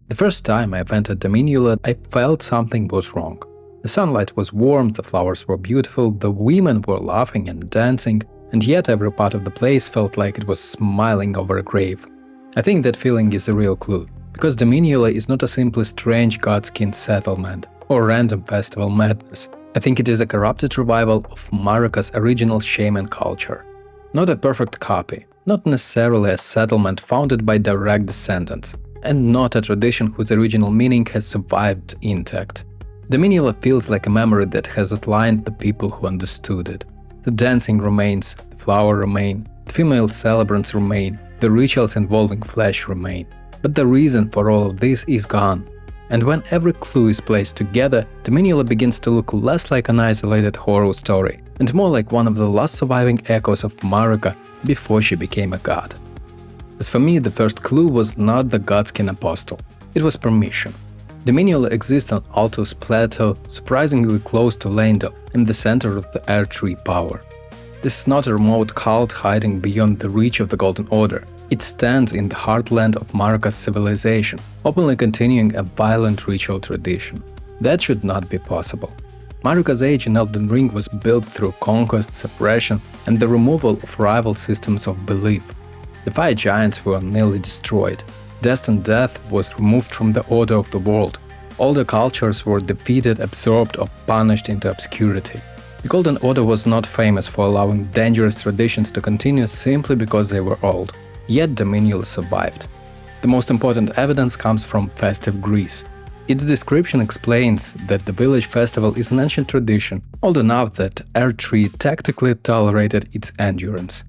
The first time I entered Dominula, I felt something was wrong. The sunlight was warm, the flowers were beautiful, the women were laughing and dancing, and yet every part of the place felt like it was smiling over a grave. I think that feeling is a real clue, because Dominula is not a simply strange Godskin settlement or random festival madness. I think it is a corrupted revival of Marika's original shaman culture. Not a perfect copy, not necessarily a settlement founded by direct descendants, and not a tradition whose original meaning has survived intact. Dominula feels like a memory that has outlined the people who understood it. The dancing remains, the flower remain, the female celebrants remain, the rituals involving flesh remain. But the reason for all of this is gone. And when every clue is placed together, Dominula begins to look less like an isolated horror story and more like one of the last surviving echoes of Marika before she became a god. As for me, the first clue was not the Godskin Apostle, it was permission. Dominula exists on Altus Plateau, surprisingly close to Lando, in the center of the Erdtree power. This is not a remote cult hiding beyond the reach of the Golden Order. It stands in the heartland of Marika's civilization, openly continuing a violent ritual tradition. That should not be possible. Marika's age in Elden Ring was built through conquest, suppression, and the removal of rival systems of belief. The Fire Giants were nearly destroyed. Destined death was removed from the order of the world. Older cultures were defeated, absorbed, or punished into obscurity. The Golden Order was not famous for allowing dangerous traditions to continue simply because they were old. Yet Dominula survived. The most important evidence comes from Festive Grease. Its description explains that the village festival is an ancient tradition, old enough that Erdtree tactically tolerated its endurance.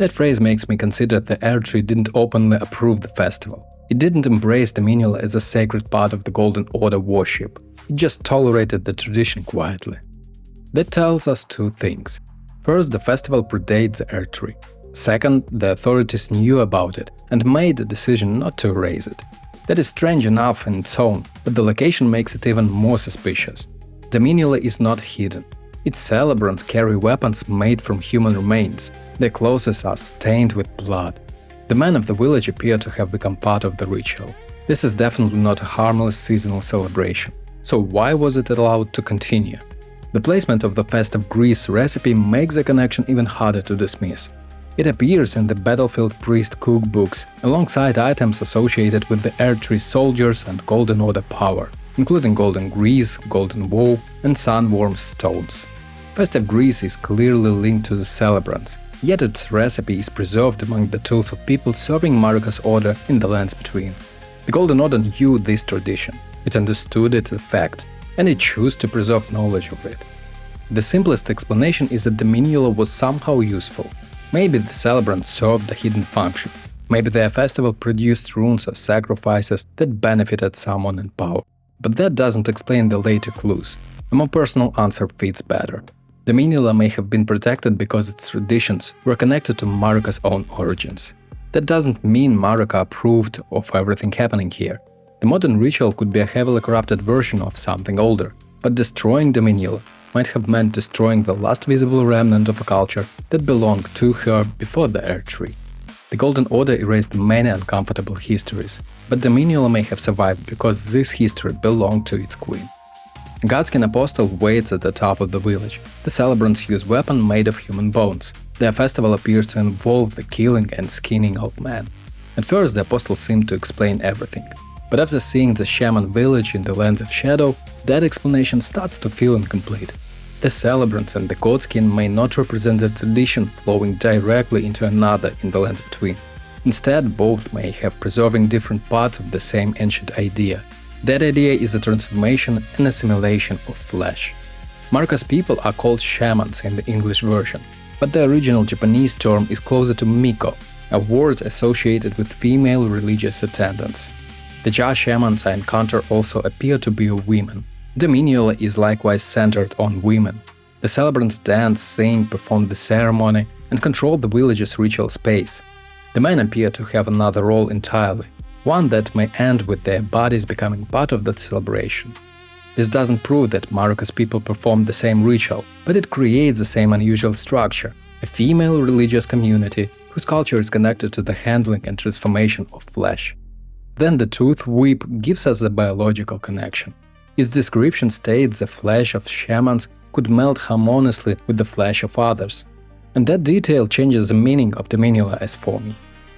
That phrase makes me consider that Erdtree didn't openly approve the festival. It didn't embrace Dominula as a sacred part of the Golden Order worship. It just tolerated the tradition quietly. That tells us two things. First, the festival predates the Erdtree. Second, the authorities knew about it and made the decision not to erase it. That is strange enough in its own, but the location makes it even more suspicious. Dominula is not hidden. Its celebrants carry weapons made from human remains. Their clothes are stained with blood. The men of the village appear to have become part of the ritual. This is definitely not a harmless seasonal celebration. So why was it allowed to continue? The placement of the Festive Grease recipe makes the connection even harder to dismiss. It appears in the battlefield priest cookbooks, alongside items associated with the Erdtree soldiers and Golden Order power, including golden grease, golden wool, and sunworm stones. Festive Grease is clearly linked to the Celebrants, yet its recipe is preserved among the tools of people serving Marika's order in the lands between. The Golden Order knew this tradition, it understood its effect, and it chose to preserve knowledge of it. The simplest explanation is that Dominula was somehow useful. Maybe the Celebrants served a hidden function. Maybe their festival produced runes or sacrifices that benefited someone in power. But that doesn't explain the later clues. A more personal answer fits better. Dominula may have been protected because its traditions were connected to Marika's own origins. That doesn't mean Marika approved of everything happening here. The modern ritual could be a heavily corrupted version of something older, but destroying Dominula might have meant destroying the last visible remnant of a culture that belonged to her before the Erdtree. The Golden Order erased many uncomfortable histories, but Dominula may have survived because this history belonged to its queen. Godskin Apostle waits at the top of the village. The Celebrants use weapons made of human bones. Their festival appears to involve the killing and skinning of men. At first, the Apostle seemed to explain everything. But after seeing the Shaman Village in the Lands of Shadow, that explanation starts to feel incomplete. The Celebrants and the Godskin may not represent a tradition flowing directly into another in the Lands Between. Instead, both may have preserving different parts of the same ancient idea. That idea is a transformation and assimilation of flesh. Marika's people are called shamans in the English version, but the original Japanese term is closer to miko, a word associated with female religious attendants. The Ja shamans I encounter also appear to be women. Dominula is likewise centered on women. The Celebrants dance, sing, perform the ceremony, and control the village's ritual space. The men appear to have another role entirely, one that may end with their bodies becoming part of the celebration. This doesn't prove that Marika's people perform the same ritual, but it creates the same unusual structure, a female religious community whose culture is connected to the handling and transformation of flesh. Then the Tooth Whip gives us a biological connection. Its description states the flesh of shamans could melt harmoniously with the flesh of others. And that detail changes the meaning of Dominula as for me.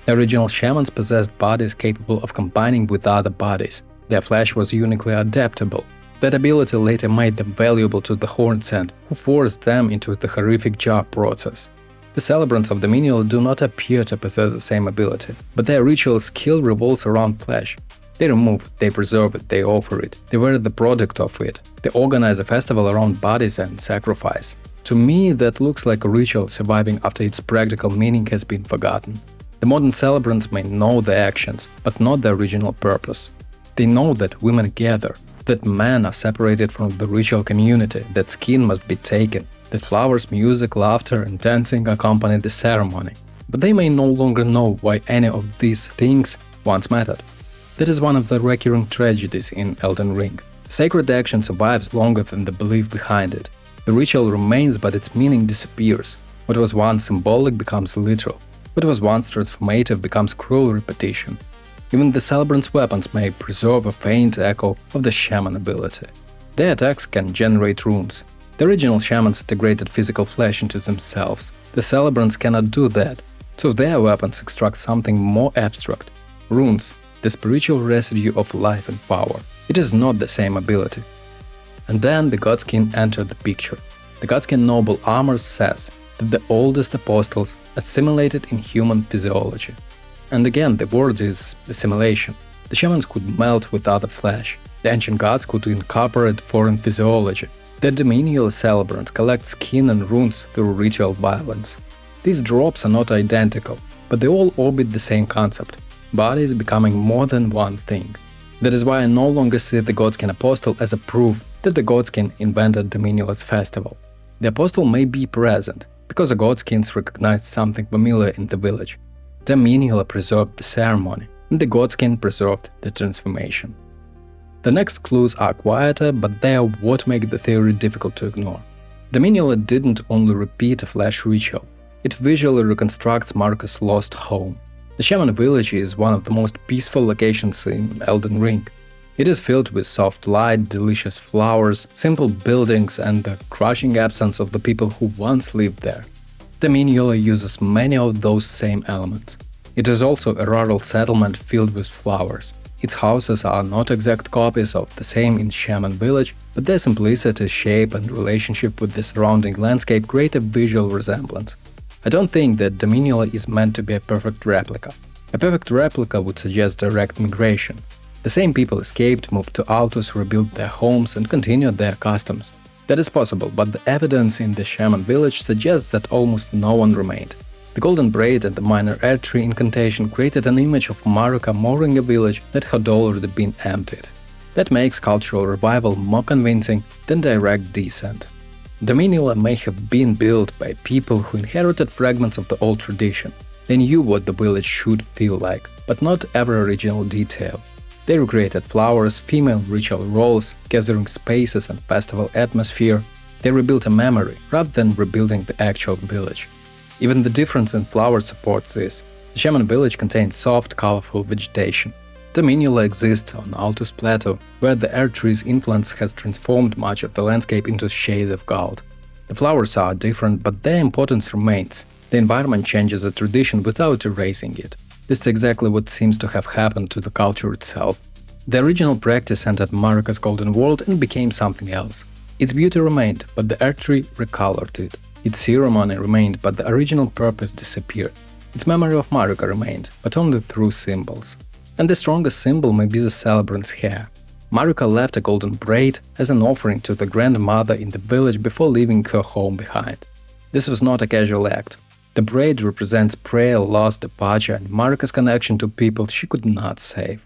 The original shamans possessed bodies capable of combining with other bodies. Their flesh was uniquely adaptable. That ability later made them valuable to the Hornsent, who forced them into the horrific job process. The Celebrants of Dominula do not appear to possess the same ability, but their ritual skill revolves around flesh. They remove it, they preserve it, they offer it, they were the product of it. They organize a festival around bodies and sacrifice. To me, that looks like a ritual surviving after its practical meaning has been forgotten. The modern Celebrants may know the actions, but not the original purpose. They know that women gather, that men are separated from the ritual community, that skin must be taken, that flowers, music, laughter, and dancing accompany the ceremony. But they may no longer know why any of these things once mattered. That is one of the recurring tragedies in Elden Ring. Sacred action survives longer than the belief behind it. The ritual remains, but its meaning disappears. What was once symbolic becomes literal. What was once transformative becomes cruel repetition. Even the Celebrants' weapons may preserve a faint echo of the shaman ability. Their attacks can generate runes. The original shamans integrated physical flesh into themselves. The Celebrants cannot do that, so their weapons extract something more abstract. Runes, the spiritual residue of life and power. It is not the same ability. And then the Godskin entered the picture. The Godskin noble armor says that the oldest apostles assimilated in human physiology. And again, the word is assimilation. The shamans could melt with other flesh. The ancient gods could incorporate foreign physiology. The Dominula Celebrants collect skin and runes through ritual violence. These drops are not identical, but they all orbit the same concept: bodies becoming more than one thing. That is why I no longer see the Godskin Apostle as a proof that the Godskin invented Dominula's festival. The Apostle may be present, because the Godskins recognized something familiar in the village. Dominula preserved the ceremony, and the Godskin preserved the transformation. The next clues are quieter, but they are what make the theory difficult to ignore. Dominula didn't only repeat a flesh ritual, it visually reconstructs Marika's lost home. The Shaman Village is one of the most peaceful locations in Elden Ring. It is filled with soft light, delicious flowers, simple buildings, and the crushing absence of the people who once lived there. Dominula uses many of those same elements. It is also a rural settlement filled with flowers. Its houses are not exact copies of the same in Shaman Village, but their simplicity, shape, and relationship with the surrounding landscape create a visual resemblance. I don't think that Dominula is meant to be a perfect replica. A perfect replica would suggest direct migration. The same people escaped, moved to Altus, rebuilt their homes, and continued their customs. That is possible, but the evidence in the Shaman Village suggests that almost no one remained. The golden braid and the minor Erdtree incantation created an image of Marika mooring a village that had already been emptied. That makes cultural revival more convincing than direct descent. Dominula may have been built by people who inherited fragments of the old tradition. They knew what the village should feel like, but not every original detail. They recreated flowers, female ritual roles, gathering spaces and festival atmosphere. They rebuilt a memory rather than rebuilding the actual village. Even the difference in flowers supports this. The Shaman Village contains soft, colorful vegetation. Dominula exists on Altus Plateau, where the Erdtree's influence has transformed much of the landscape into shades of gold. The flowers are different, but their importance remains. The environment changes the tradition without erasing it. This is exactly what seems to have happened to the culture itself. The original practice entered Marika's golden world and became something else. Its beauty remained, but the Erdtree recolored it. Its ceremony remained, but the original purpose disappeared. Its memory of Marika remained, but only through symbols. And the strongest symbol may be the celebrant's hair. Marika left a golden braid as an offering to the grandmother in the village before leaving her home behind. This was not a casual act. The braid represents prayer, loss, departure, and Marika's connection to people she could not save.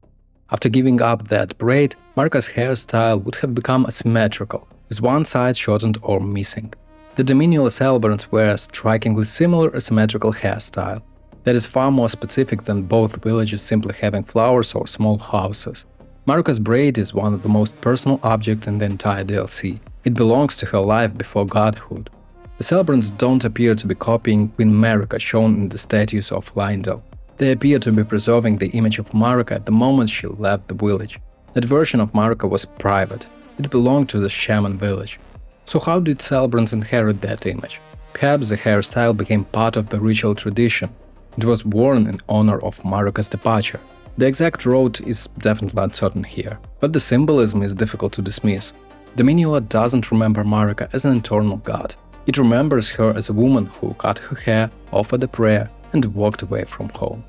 After giving up that braid, Marika's hairstyle would have become asymmetrical, with one side shortened or missing. The Dominula Celebrants wear a strikingly similar asymmetrical hairstyle. That is far more specific than both villages simply having flowers or small houses. Marika's braid is one of the most personal objects in the entire DLC. It belongs to her life before godhood. The Celebrants don't appear to be copying Queen Marika shown in the statues of Lindell. They appear to be preserving the image of Marika at the moment she left the village. That version of Marika was private. It belonged to the Shaman Village. So how did Celebrants inherit that image? Perhaps the hairstyle became part of the ritual tradition. It was worn in honor of Marika's departure. The exact route is definitely uncertain here, but the symbolism is difficult to dismiss. Dominula doesn't remember Marika as an eternal god. It remembers her as a woman who cut her hair, offered a prayer, and walked away from home.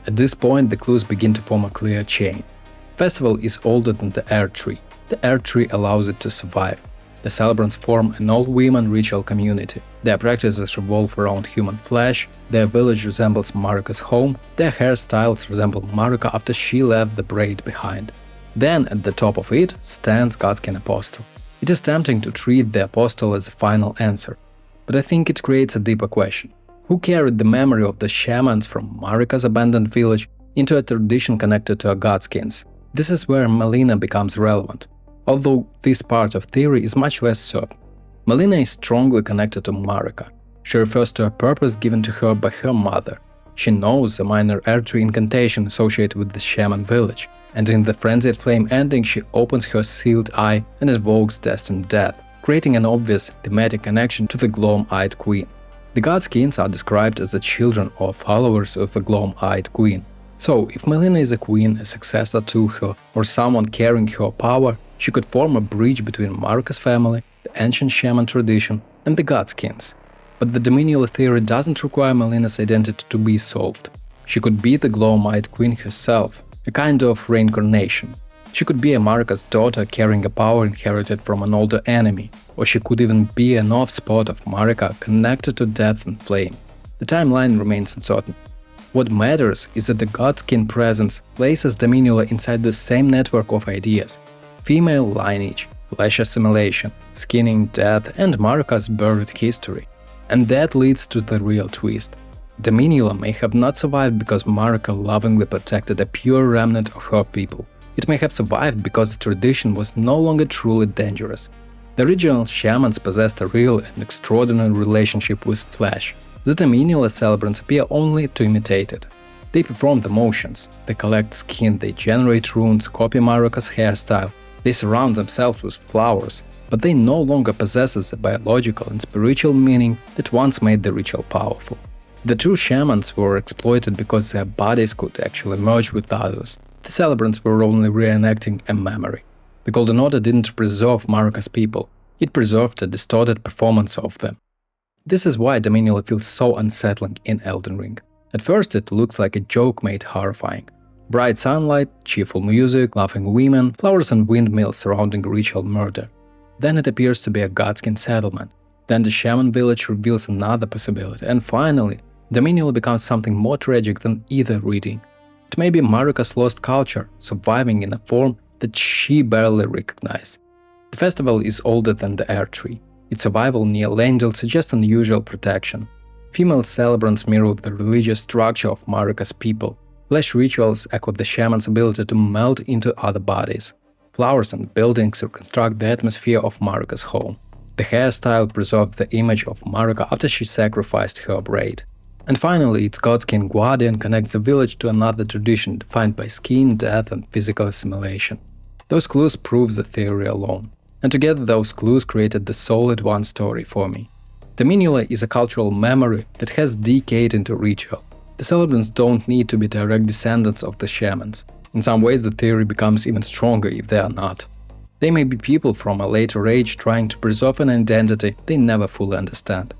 At this point, the clues begin to form a clear chain. Festival is older than the Erdtree. The Erdtree allows it to survive. The Celebrants form an all-women ritual community. Their practices revolve around human flesh, their village resembles Marika's home, their hairstyles resemble Marika after she left the Braid behind. Then, at the top of it, stands Godskin Apostle. It is tempting to treat the Apostle as a final answer, but I think it creates a deeper question. Who carried the memory of the shamans from Marika's abandoned village into a tradition connected to a Godskins? This is where Melina becomes relevant, although this part of theory is much less certain. Melina is strongly connected to Marika. She refers to a purpose given to her by her mother. She knows the minor Erdtree incantation associated with the Shaman Village, and in the Frenzied Flame ending she opens her sealed eye and invokes destined death, creating an obvious thematic connection to the Gloam-Eyed Queen. The Godskins are described as the children or followers of the Gloam-Eyed Queen. So, if Melina is a queen, a successor to her, or someone carrying her power, she could form a bridge between Marika's family, the ancient shaman tradition, and the Godskins. But the Dominula theory doesn't require Melina's identity to be solved. She could be the Gloam-Eyed Queen herself, a kind of reincarnation. She could be a Marika's daughter carrying a power inherited from an older enemy, or she could even be an offspot of Marika connected to death and flame. The timeline remains uncertain. What matters is that the Godskin presence places Dominula inside the same network of ideas: female lineage, flesh assimilation, skinning, death, and Marika's buried history. And that leads to the real twist. Dominula may have not survived because Marika lovingly protected a pure remnant of her people. It may have survived because the tradition was no longer truly dangerous. The original shamans possessed a real and extraordinary relationship with flesh. The Dominula celebrants appear only to imitate it. They perform the motions, they collect skin, they generate runes, copy Marika's hairstyle, they surround themselves with flowers, but they no longer possess the biological and spiritual meaning that once made the ritual powerful. The true shamans were exploited because their bodies could actually merge with others. The Celebrants were only reenacting a memory. The Golden Order didn't preserve Marika's people, it preserved a distorted performance of them. This is why Dominula feels so unsettling in Elden Ring. At first it looks like a joke made horrifying. Bright sunlight, cheerful music, laughing women, flowers and windmills surrounding ritual murder. Then it appears to be a Godskin settlement. Then the Shaman Village reveals another possibility, and finally, Dominula becomes something more tragic than either reading. It may be Marika's lost culture, surviving in a form that she barely recognizes. The festival is older than the Erdtree. Its survival near Lendil suggests unusual protection. Female celebrants mirror the religious structure of Marika's people. Flesh rituals echo the shaman's ability to melt into other bodies. Flowers and buildings reconstruct the atmosphere of Marika's home. The hairstyle preserved the image of Marika after she sacrificed her braid. And finally, its Godskin guardian connects the village to another tradition defined by skin, death, and physical assimilation. Those clues prove the theory alone. And together those clues created the solid one story for me. Dominula is a cultural memory that has decayed into ritual. The Celebrants don't need to be direct descendants of the shamans. In some ways the theory becomes even stronger if they are not. They may be people from a later age trying to preserve an identity they never fully understand.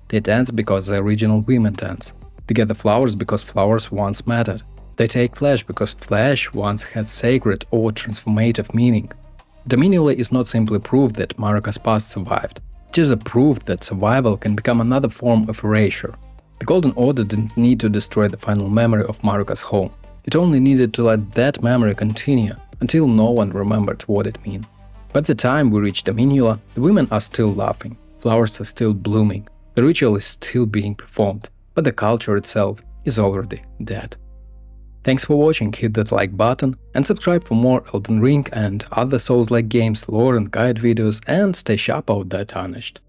They dance because the original women dance. They gather flowers because flowers once mattered. They take flesh because flesh once had sacred or transformative meaning. Dominula is not simply proof that Marika's past survived. It is a proof that survival can become another form of erasure. The Golden Order didn't need to destroy the final memory of Marika's home. It only needed to let that memory continue until no one remembered what it meant. By the time we reach Dominula, the women are still laughing, flowers are still blooming, the ritual is still being performed, but the culture itself is already dead. Thanks for watching, hit that like button and subscribe for more Elden Ring and other Souls-like games, lore and guide videos, and stay sharp out there, Tarnished.